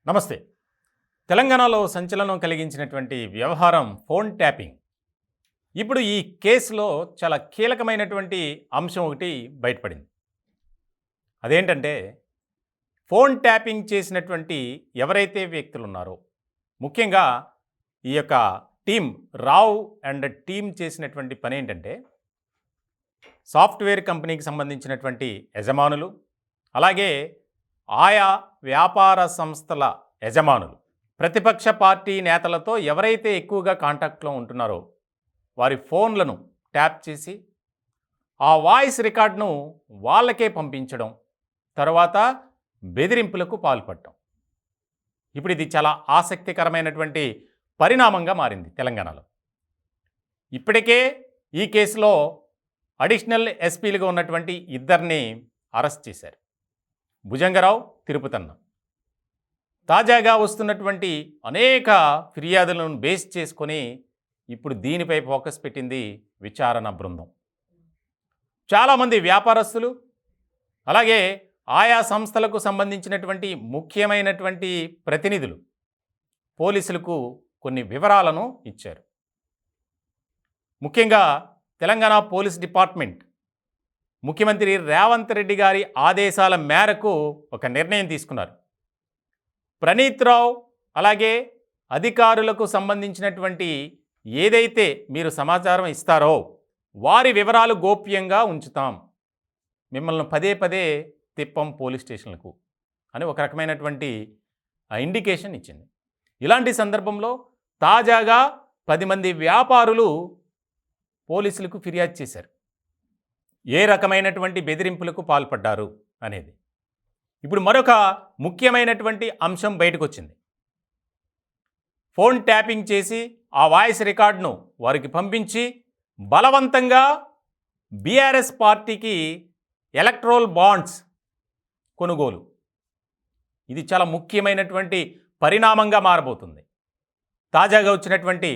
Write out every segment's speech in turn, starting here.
నమస్తే. తెలంగాణలో సంచలనం కలిగించినటువంటి వ్యవహారం ఫోన్ ట్యాపింగ్. ఇప్పుడు ఈ కేసులో చాలా కీలకమైనటువంటి అంశం ఒకటి బయటపడింది. అదేంటంటే ఫోన్ ట్యాపింగ్ చేసినటువంటి ఎవరైతే వ్యక్తులున్నారో, ముఖ్యంగా ఈ యొక్క టీమ్ రావ్ అండ్ టీమ్ చేసినటువంటి పనేంటంటే సాఫ్ట్‌వేర్ కంపెనీకి సంబంధించినటువంటి యజమానులు, అలాగే ఆయా వ్యాపార సంస్థల యజమానులు, ప్రతిపక్ష పార్టీ నేతలతో ఎవరైతే ఎక్కువగా కాంటాక్ట్‌లో ఉంటున్నారో వారి ఫోన్లను ట్యాప్ చేసి ఆ వాయిస్ రికార్డ్‌ను వాళ్ళకే పంపించడం, తర్వాత బెదిరింపులకు పాల్పడటం. ఇప్పుడు ఇది చాలా ఆసక్తికరమైనటువంటి పరిణామంగా మారింది తెలంగాణలో. ఇప్పటికే ఈ కేసులో అడిషనల్ ఎస్పీలుగా ఉన్నటువంటి ఇద్దరిని అరెస్ట్ చేశారు. భుజంగరావు, తిరుపతన్న. తాజాగా వస్తున్నటువంటి అనేక ఫిర్యాదులను బేస్ చేసుకొని ఇప్పుడు దీనిపై ఫోకస్ పెట్టింది విచారణ బృందం. చాలామంది వ్యాపారస్తులు, అలాగే ఆయా సంస్థలకు సంబంధించినటువంటి ముఖ్యమైనటువంటి ప్రతినిధులు పోలీసులకు కొన్ని వివరాలను ఇచ్చారు. ముఖ్యంగా తెలంగాణ పోలీస్ డిపార్ట్మెంట్ ముఖ్యమంత్రి రేవంత్ రెడ్డి గారి ఆదేశాల మేరకు ఒక నిర్ణయం తీసుకున్నారు. ప్రణీత్ రావు అలాగే అధికారులకు సంబంధించినటువంటి ఏదైతే మీరు సమాచారం ఇస్తారో వారి వివరాలు గోప్యంగా ఉంచుతాం, మిమ్మల్ని పదే పదే తిప్పం పోలీస్ స్టేషన్లకు అని ఒక రకమైనటువంటి ఇండికేషన్ ఇచ్చింది. ఇలాంటి సందర్భంలో తాజాగా 10 మంది వ్యాపారులు పోలీసులకు ఫిర్యాదు చేశారు. ఏ రకమైనటువంటి బెదిరింపులకు పాల్పడ్డారు అనేది. ఇప్పుడు మరొక ముఖ్యమైనటువంటి అంశం బయటకు వచ్చింది. ఫోన్ ట్యాపింగ్ చేసి ఆ వాయిస్ రికార్డును వారికి పంపించి బలవంతంగా బీఆర్ఎస్ పార్టీకి ఎలక్ట్రోల్ బాండ్స్ కొనుగోలు. ఇది చాలా ముఖ్యమైనటువంటి పరిణామంగా మారబోతుంది. తాజాగా వచ్చినటువంటి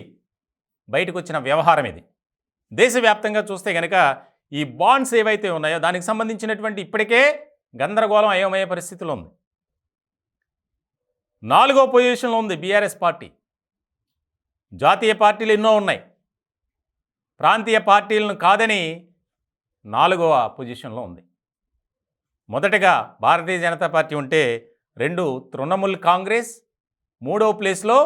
బయటకు వచ్చిన వ్యవహారం ఇది. దేశవ్యాప్తంగా చూస్తే కనుక ఈ బాండ్స్ ఏవైతే ఉన్నాయో దానికి సంబంధించినటువంటి ఇప్పటికే గందరగోళం అయోమయ పరిస్థితిలో ఉంది. 4వ పొజిషన్లో ఉంది బీఆర్ఎస్ పార్టీ. జాతీయ పార్టీలు ఎన్నో ఉన్నాయి, ప్రాంతీయ పార్టీలను కాదని 4వ పొజిషన్లో ఉంది. మొదటగా భారతీయ జనతా పార్టీ ఉంటే 2 తృణమూల్ కాంగ్రెస్, 3వ ప్లేస్లో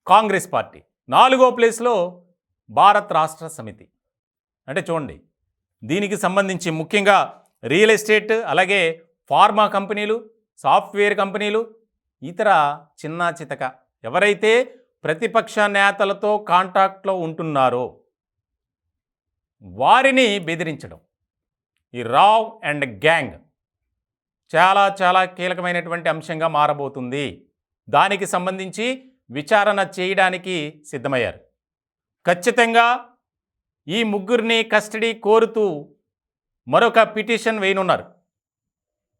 కాంగ్రెస్ పార్టీ, 4వ ప్లేస్లో భారత్ రాష్ట్ర సమితి. అంటే చూడండి, దీనికి సంబంధించి ముఖ్యంగా రియల్ ఎస్టేట్, అలాగే ఫార్మా కంపెనీలు, సాఫ్ట్వేర్ కంపెనీలు, ఇతర చిన్న చితక ఎవరైతే ప్రతిపక్ష నేతలతో కాంటాక్ట్లో ఉంటున్నారో వారిని బెదిరించడం, ఈ రావ్ అండ్ గ్యాంగ్ చాలా చాలా కీలకమైనటువంటి అంశంగా మారబోతుంది. దానికి సంబంధించి విచారణ చేయడానికి సిద్ధమయ్యారు. ఖచ్చితంగా ఈ ముగ్గురిని కస్టడీ కోరుతూ మరొక పిటిషన్ వేయనున్నారు.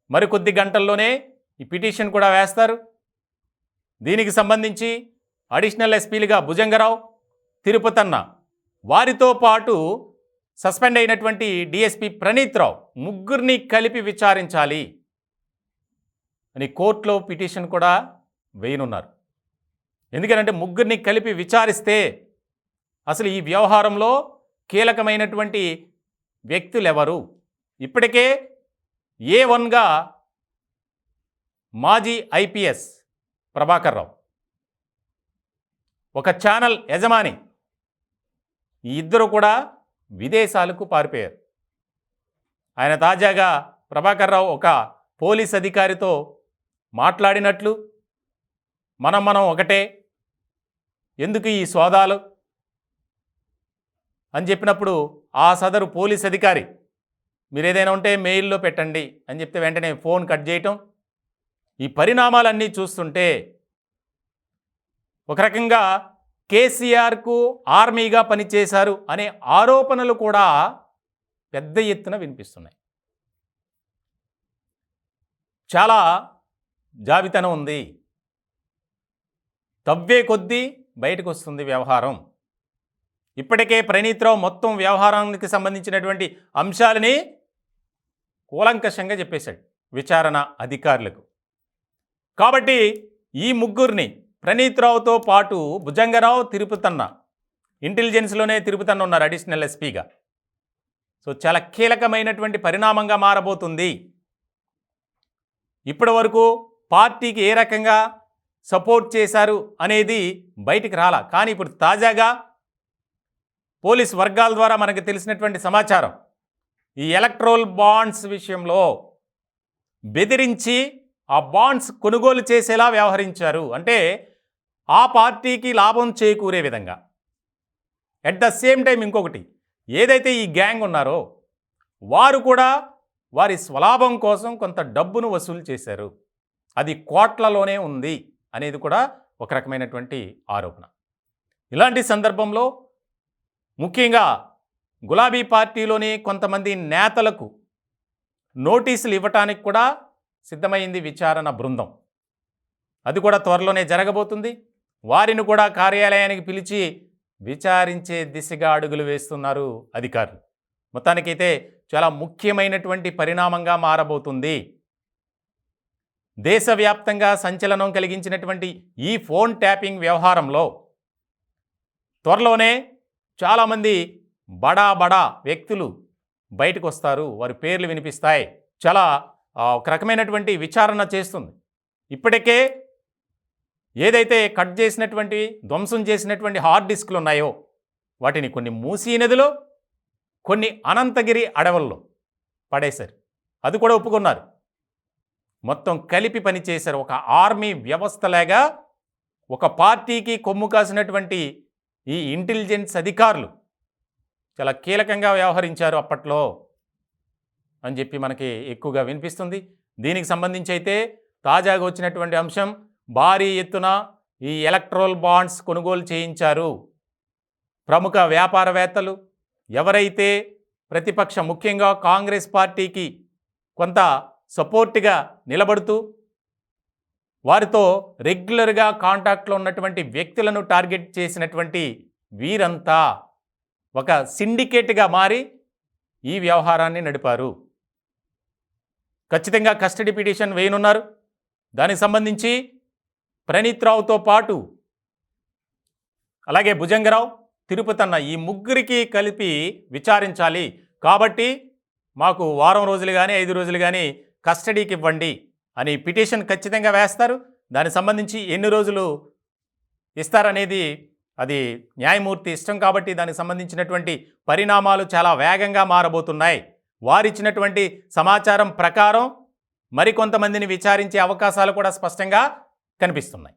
మరికొద్ది గంటల్లోనే ఈ పిటిషన్ కూడా వేస్తారు. దీనికి సంబంధించి అడిషనల్ ఎస్పీలుగా భుజంగరావు, తిరుపతన్న, వారితో పాటు సస్పెండ్ అయినటువంటి డిఎస్పీ ప్రణీత్ రావు, ముగ్గురిని కలిపి విచారించాలి అని కోర్టులో పిటిషన్ కూడా వేయనున్నారు. ఎందుకంటే ముగ్గురిని కలిపి విచారిస్తే అసలు ఈ వ్యవహారంలో కీలకమైనటువంటి వ్యక్తులు ఎవరు. ఇప్పటికే A1గా మాజీ ఐపీఎస్ ప్రభాకర్ రావు, ఒక ఛానల్ యజమాని, ఈ ఇద్దరు కూడా విదేశాలకు పారిపోయారు. ఆయన తాజాగా ప్రభాకర్ రావు ఒక పోలీస్ అధికారితో మాట్లాడినట్లు, మనం ఒకటే, ఎందుకు ఈ సోదాలు అని చెప్పినప్పుడు ఆ సదరు పోలీస్ అధికారి మీరు ఏదైనా ఉంటే మెయిల్లో పెట్టండి అని చెప్తే వెంటనే ఫోన్ కట్ చేయటం. ఈ పరిణామాలన్నీ చూస్తుంటే ఒక రకంగా కేసీఆర్కు ఆర్మీగా పనిచేశారు అనే ఆరోపణలు కూడా పెద్ద ఎత్తున వినిపిస్తున్నాయి. చాలా జాబితాను ఉంది, తవ్వే కొద్దీ బయటకు వస్తుంది వ్యవహారం. ఇప్పటికే ప్రణీత్ రావు మొత్తం వ్యవహారానికి సంబంధించినటువంటి అంశాలని కూలంకషంగా చెప్పేశాడు విచారణ అధికారులకు. కాబట్టి ఈ ముగ్గురిని ప్రణీత్ రావుతో పాటు భుజంగరావు, తిరుపతన్న, ఇంటెలిజెన్స్లోనే తిరుపతన్న ఉన్నారు అడిషనల్ ఎస్పీగా. సో చాలా కీలకమైనటువంటి పరిణామంగా మారబోతుంది. ఇప్పటి వరకు పార్టీకి ఏ రకంగా సపోర్ట్ చేశారు అనేది బయటికి రాలా. కానీ ఇప్పుడు తాజాగా పోలీస్ వర్గాల ద్వారా మనకు తెలిసినటువంటి సమాచారం, ఈ ఎలక్ట్రోల్ బాండ్స్ విషయంలో బెదిరించి ఆ బాండ్స్ కొనుగోలు చేసేలా వ్యవహరించారు. అంటే ఆ పార్టీకి లాభం చేకూరే విధంగా. అట్ ద సేమ్ టైం ఇంకొకటి, ఏదైతే ఈ గ్యాంగ్ ఉన్నారో వారు కూడా వారి స్వలాభం కోసం కొంత డబ్బును వసూలు చేశారు. అది కోట్లలోనే ఉంది అనేది కూడా ఒక రకమైనటువంటి ఆరోపణ. ఇలాంటి సందర్భంలో ముఖ్యంగా గులాబీ పార్టీలోని కొంతమంది నేతలకు నోటీసులు ఇవ్వటానికి కూడా సిద్ధమైంది విచారణ బృందం. అది కూడా త్వరలోనే జరగబోతుంది. వారిని కూడా కార్యాలయానికి పిలిచి విచారించే దిశగా అడుగులు వేస్తున్నారు అధికారులు. మొత్తానికైతే చాలా ముఖ్యమైనటువంటి పరిణామంగా మారబోతుంది. దేశవ్యాప్తంగా సంచలనం కలిగించినటువంటి ఈ ఫోన్ ట్యాపింగ్ వ్యవహారంలో త్వరలోనే చాలామంది బడా వ్యక్తులు బయటకు వస్తారు. వారి పేర్లు వినిపిస్తాయి. చాలా ఒక రకమైనటువంటి విచారణ చేస్తుంది. ఇప్పటికే ఏదైతే కట్ చేసినటువంటి, ధ్వంసం చేసినటువంటి హార్డ్ డిస్క్లు ఉన్నాయో వాటిని కొన్ని మూసీ నదిలో, కొన్ని అనంతగిరి అడవుల్లో పడేశారు. అది కూడా ఒప్పుకున్నారు. మొత్తం కలిపి పనిచేశారు. ఒక ఆర్మీ వ్యవస్థలాగా ఒక పార్టీకి కొమ్ము కాసినటువంటి ఈ ఇంటెలిజెన్స్ అధికారులు చాలా కీలకంగా వ్యవహరించారు అప్పట్లో అని చెప్పి మనకి ఎక్కువగా వినిపిస్తుంది. దీనికి సంబంధించి అయితే తాజాగా వచ్చినటువంటి అంశం, భారీ ఎత్తున ఈ ఎలక్ట్రోల్ బాండ్స్ కొనుగోలు చేయించారు. ప్రముఖ వ్యాపారవేత్తలు, ఎవరైతే ప్రతిపక్ష ముఖ్యంగా కాంగ్రెస్ పార్టీకి కొంత సపోర్ట్గా నిలబడుతూ వారితో రెగ్యులర్గా కాంటాక్ట్లో ఉన్నటువంటి వ్యక్తులను టార్గెట్ చేసినటువంటి వీరంతా ఒక సిండికేట్గా మారి ఈ వ్యవహారాన్ని నడిపారు. ఖచ్చితంగా కస్టడీ పిటిషన్ వేయనున్నారు. దానికి సంబంధించి ప్రణీత్ రావుతో పాటు అలాగే భుజంగరావు, తిరుపతన్న ఈ ముగ్గురికి కలిపి విచారించాలి. కాబట్టి మాకు వారం రోజులు కానీ 5 రోజులు కానీ కస్టడీకి ఇవ్వండి అని పిటిషన్ ఖచ్చితంగా వేస్తారు. దానికి సంబంధించి ఎన్ని రోజులు ఇస్తారనేది అది న్యాయమూర్తి ఇష్టం. కాబట్టి దానికి సంబంధించినటువంటి పరిణామాలు చాలా వేగంగా మారబోతున్నాయి. వారిచ్చినటువంటి సమాచారం ప్రకారం మరికొంతమందిని విచారించే అవకాశాలు కూడా స్పష్టంగా కనిపిస్తున్నాయి.